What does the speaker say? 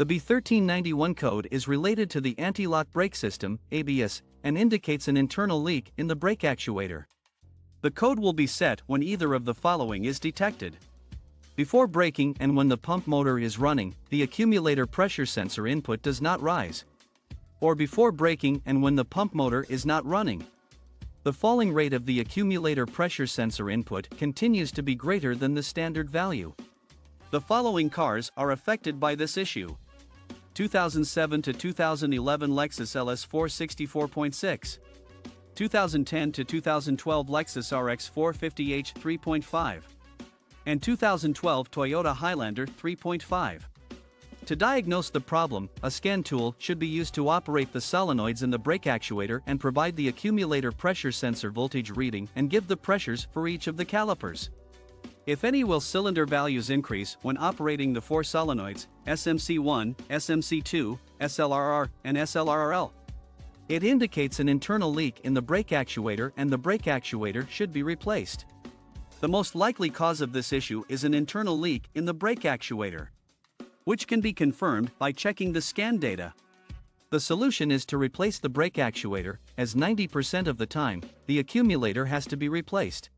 The B1391 code is related to the Antilock Brake System (ABS) and indicates an internal leak in the brake actuator. The code will be set when either of the following is detected. Before braking and when the pump motor is running, the accumulator pressure sensor input does not rise. Or before braking and when the pump motor is not running. The falling rate of the accumulator pressure sensor input continues to be greater than the standard value. The following cars are affected by this issue: 2007 to 2011 Lexus LS460 2010 to 2012 Lexus RX450h 3.5, and 2012 Toyota Highlander 3.5. To diagnose the problem, a scan tool should be used to operate the solenoids in the brake actuator and provide the accumulator pressure sensor voltage reading and give the pressures for each of the calipers. If any will cylinder values increase when operating the four solenoids, SMC1, SMC2, SLRRR, and SLRRL. It indicates an internal leak in the brake actuator and the brake actuator should be replaced. The most likely cause of this issue is an internal leak in the brake actuator, which can be confirmed by checking the scan data. The solution is to replace the brake actuator, as 90% of the time, the accumulator has to be replaced.